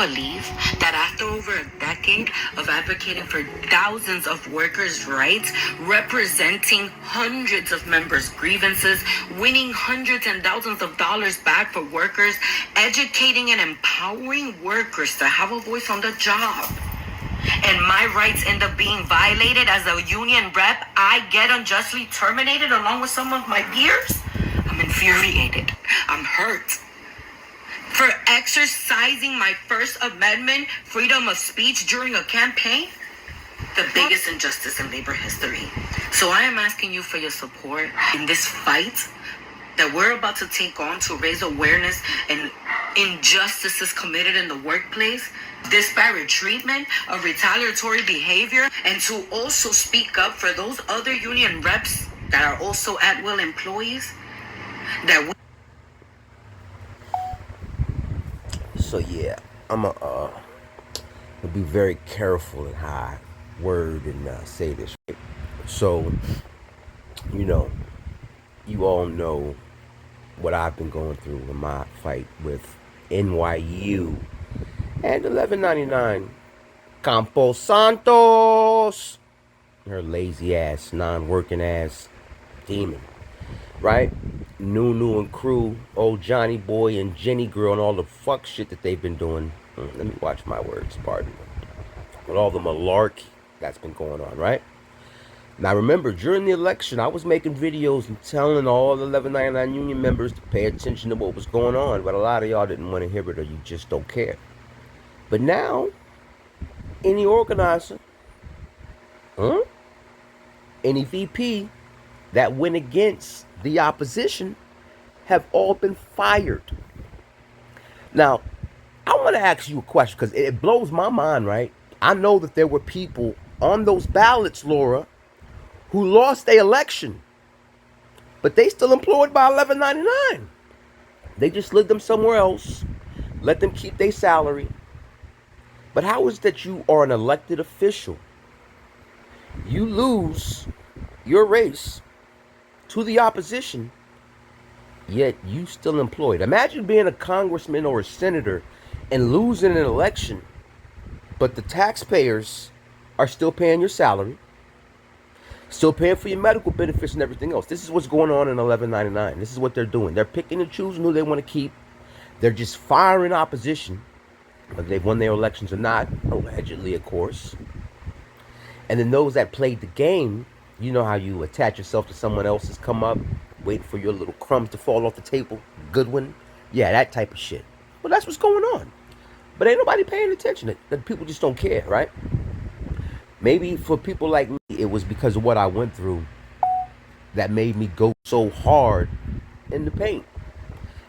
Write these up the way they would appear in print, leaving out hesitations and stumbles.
believe that after over a decade of advocating for thousands of workers' rights, representing hundreds of members' grievances, winning hundreds and thousands of dollars back for workers, educating and empowering workers to have a voice on the job, and my rights end up being violated as a union rep, I get unjustly terminated along with some of my peers, I'm infuriated. I'm hurt. For exercising my First Amendment freedom of speech during a campaign, the biggest injustice in labor history. So I am asking you for your support in this fight that we're about to take on to raise awareness and injustices committed in the workplace, disparate treatment of retaliatory behavior, and to also speak up for those other union reps that are also at-will employees that we... So yeah, I'm gonna be very careful in how I word and say this. Right? So, you all know what I've been going through in my fight with NYU and 1199 Campo Santos, her lazy ass, non-working ass demon, right? Nunu and crew, old Johnny Boy and Jenny Girl, and all the fuck shit that they've been doing. Let me watch my words, pardon me. With all the malarkey that's been going on, right? Now remember, during the election, I was making videos and telling all the 1199 union members to pay attention to what was going on, but a lot of y'all didn't want to hear it, or you just don't care. But now, any organizer, any VP that went against the opposition have all been fired. Now, I want to ask you a question because it blows my mind, right? I know that there were people on those ballots, Laura, who lost their election, but they still employed by 1199. They just slid them somewhere else, let them keep their salary. But how is it that you are an elected official? You lose your race to the opposition, yet you still employed. Imagine being a congressman or a senator and losing an election, but the taxpayers are still paying your salary, still paying for your medical benefits and everything else. This is what's going on in 1199. This is what they're doing. They're picking and choosing who they want to keep. They're just firing opposition, whether they've won their elections or not, allegedly, of course. And then those that played the game, you know how you attach yourself to someone else's come up, wait for your little crumbs to fall off the table. Good one. Yeah, that type of shit. Well, that's what's going on. But ain't nobody paying attention. The people just don't care, right? Maybe for people like me, it was because of what I went through that made me go so hard in the paint.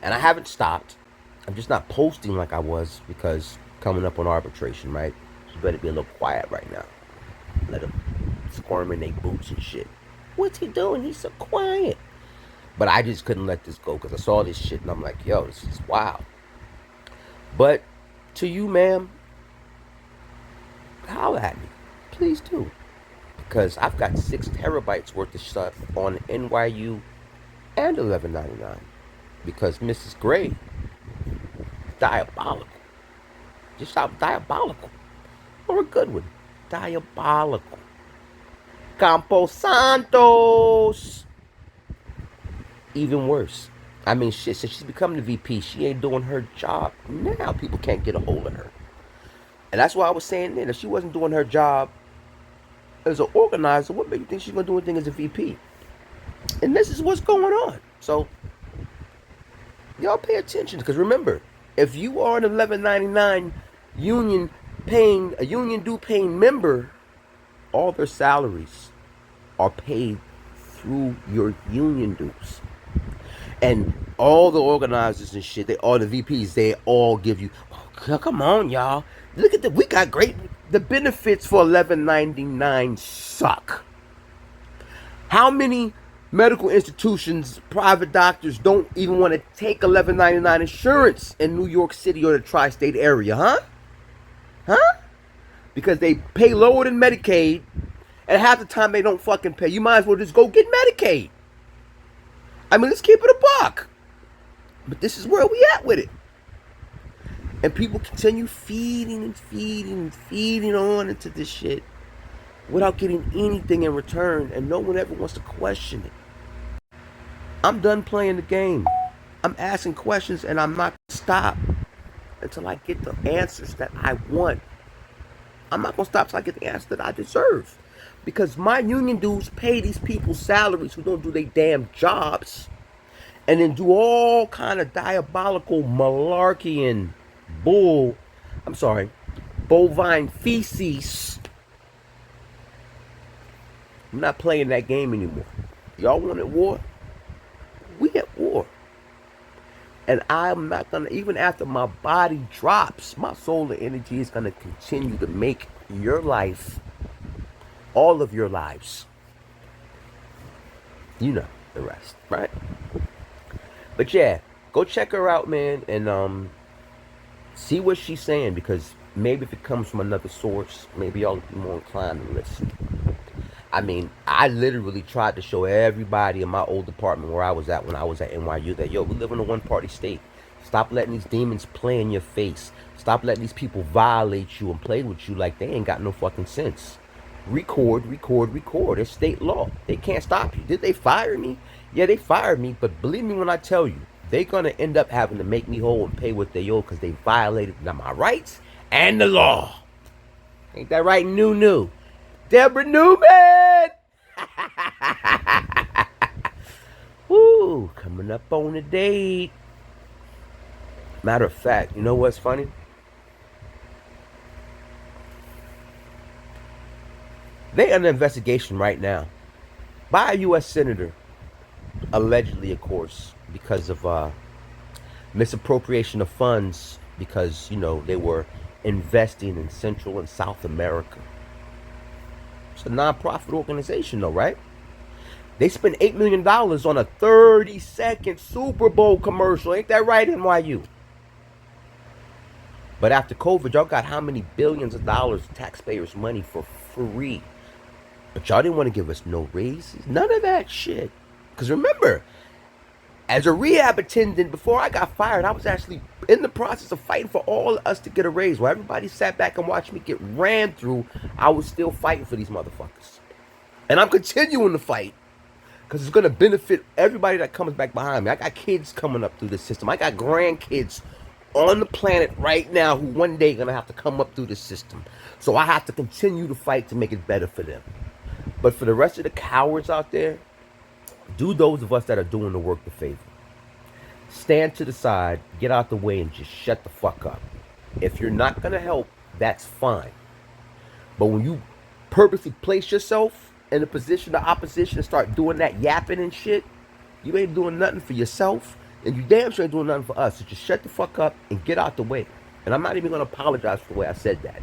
And I haven't stopped. I'm just not posting like I was because coming up on arbitration, right? You better be a little quiet right now. Let them squirm in their boots and shit. What's he doing? He's so quiet. But I just couldn't let this go because I saw this shit and I'm like, yo, this is wild. But to you, ma'am, holler at me. Please do. Because I've got 6 terabytes worth of stuff on NYU and 1199. Because Mrs. Gray, diabolical. Just out diabolical. Or a good one. Diabolical. Campo Santos. Even worse. I mean, shit, since she's become the VP, she ain't doing her job. Now people can't get a hold of her. And that's why I was saying then, if she wasn't doing her job as an organizer, what makes you think she's going to do anything as a VP? And this is what's going on. So, y'all pay attention. Because remember, if you are an 1199 union due paying member, all their salaries are paid through your union dues. And all the organizers and shit, all the VPs, they all give you, oh, come on, y'all. Look at we got great, the benefits for 1199 suck. How many medical institutions, private doctors don't even want to take 1199 insurance in New York City or the tri-state area, huh? Because they pay lower than Medicaid, and half the time they don't fucking pay. You might as well just go get Medicaid. I mean, let's keep it a buck. But this is where we at with it. And people continue feeding and feeding and feeding on into this shit without getting anything in return, and no one ever wants to question it. I'm done playing the game. I'm asking questions, and I'm not gonna stop until I get the answers that I want. I'm not gonna stop till I get the answer that I deserve. Because my union dues pay these people salaries who don't do their damn jobs and then do all kind of diabolical malarkey and bull, I'm sorry, bovine feces. I'm not playing that game anymore. Y'all wanted war? We at war. And I'm not gonna, even after my body drops, my solar energy is gonna continue to make your life, all of your lives, you know the rest, right? But yeah, go check her out, man, and see what she's saying, because maybe if it comes from another source, maybe y'all be more inclined to listen. I mean, I literally tried to show everybody in my old department where I was at when I was at NYU that, yo, we live in a one-party state. Stop letting these demons play in your face. Stop letting these people violate you and play with you like they ain't got no fucking sense. Record, record, record. It's state law. They can't stop you. Did they fire me? Yeah, they fired me, but believe me when I tell you, they're going to end up having to make me whole and pay what they owe because they violated my rights and the law. Ain't that right, New? Deborah Newman! Woo, coming up on a date. Matter of fact, you know what's funny? They under investigation right now by a U.S. senator, allegedly, of course, because of misappropriation of funds, because, you know, they were investing in Central and South America. It's a non-profit organization, though, right? They spent $8 million on a 30-second Super Bowl commercial. Ain't that right, NYU? But after COVID, y'all got how many billions of dollars of taxpayers' money for free? But y'all didn't want to give us no raises. None of that shit. Because remember, as a rehab attendant, before I got fired, I was actually in the process of fighting for all of us to get a raise. While everybody sat back and watched me get ran through, I was still fighting for these motherfuckers. And I'm continuing to fight because it's going to benefit everybody that comes back behind me. I got kids coming up through this system. I got grandkids on the planet right now who one day are going to have to come up through this system. So I have to continue to fight to make it better for them. But for the rest of the cowards out there, do those of us that are doing the work the favor. Stand to the side, get out the way, and just shut the fuck up. If you're not going to help, that's fine. But when you purposely place yourself in a position of opposition and start doing that yapping and shit, you ain't doing nothing for yourself, and you damn sure ain't doing nothing for us. So just shut the fuck up and get out the way. And I'm not even going to apologize for the way I said that.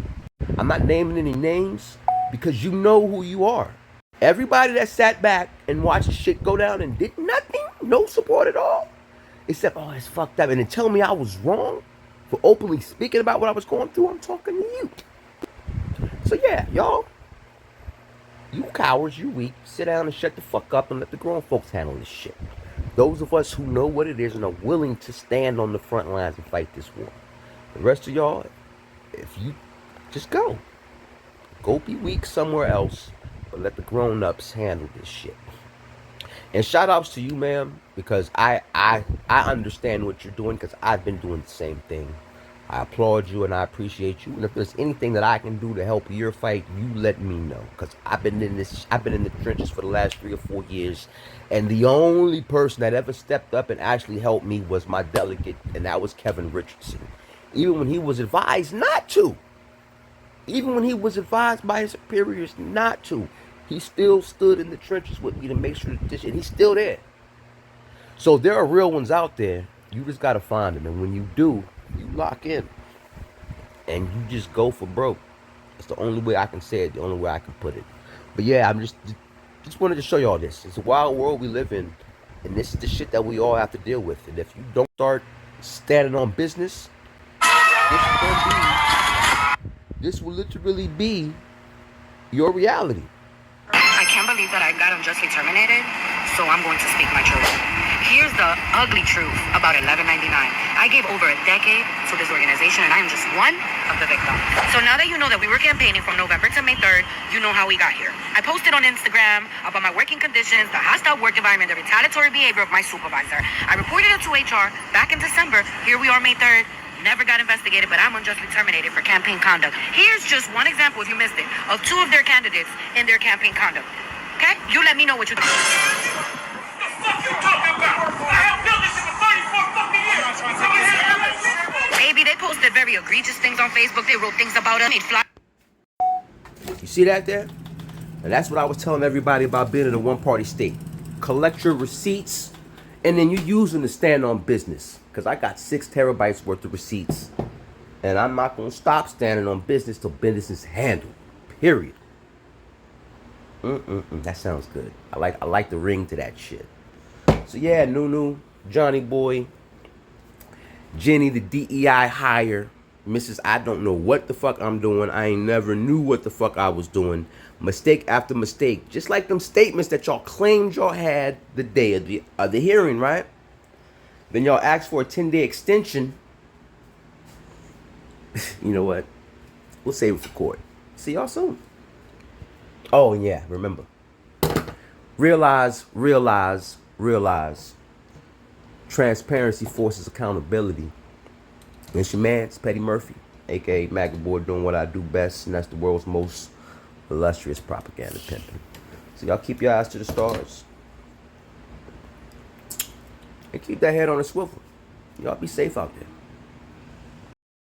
I'm not naming any names because you know who you are. Everybody that sat back and watched shit go down and did nothing, no support at all, except, oh, it's fucked up, and then tell me I was wrong for openly speaking about what I was going through, I'm talking to you. So yeah, y'all, you cowards, you weak, sit down and shut the fuck up and let the grown folks handle this shit. Those of us who know what it is and are willing to stand on the front lines and fight this war. The rest of y'all, if you just go be weak somewhere else, but let the grown-ups handle this shit. And shout outs to you, ma'am, because I understand what you're doing, because I've been doing the same thing. I applaud you and I appreciate you. And if there's anything that I can do to help your fight, you let me know. Because I've been in the trenches for the last 3 or 4 years. And the only person that ever stepped up and actually helped me was my delegate, and that was Kevin Richardson. Even when he was advised not to. Even when he was advised by his superiors not to. He still stood in the trenches with me to make sure that this shit, he's still there. So there are real ones out there. You just got to find them. And when you do, you lock in. And you just go for broke. It's the only way I can say it. The only way I can put it. But yeah, I'm just wanted to show y'all this. It's a wild world we live in. And this is the shit that we all have to deal with. And if you don't start standing on business, this will literally be your reality. I can't believe that I got unjustly terminated, so I'm going to speak my truth. Here's the ugly truth about 1199. I gave over a decade to this organization, and I am just one of the victims. So now that you know that we were campaigning from November to May 3rd, you know how we got here. I posted on Instagram about my working conditions, the hostile work environment, the retaliatory behavior of my supervisor. I reported it to HR back in December. Here we are, May 3rd. Never got investigated, but I'm unjustly terminated for campaign conduct. Here's just one example, if you missed it, of two of their candidates in their campaign conduct. Okay? You let me know what you think. What you talking about? I have built this shit for 34 fucking years. Maybe they posted very egregious things on Facebook. They wrote things about us. Made fly. You see that there? And that's what I was telling everybody about being in a one-party state. Collect your receipts, and then you use them to stand on business. Because I got 6 terabytes worth of receipts. And I'm not going to stop standing on business till business is handled. Period. That sounds good. I like the ring to that shit. So yeah, Nunu, Johnny Boy, Jenny the DEI hire, Mrs. I don't know what the fuck I'm doing. I ain't never knew what the fuck I was doing. Mistake after mistake. Just like them statements that y'all claimed y'all had the day of the hearing, right? Then y'all asked for a 10-day extension. You know what? We'll save it for court. See y'all soon. Oh, yeah, remember. Realize. Transparency forces accountability. And it's your man, it's Petty Murphy, a.k.a. MAGA Boy, doing what I do best, and that's the world's most illustrious propaganda pimping. So y'all keep your eyes to the stars. And keep that head on a swivel. Y'all be safe out there.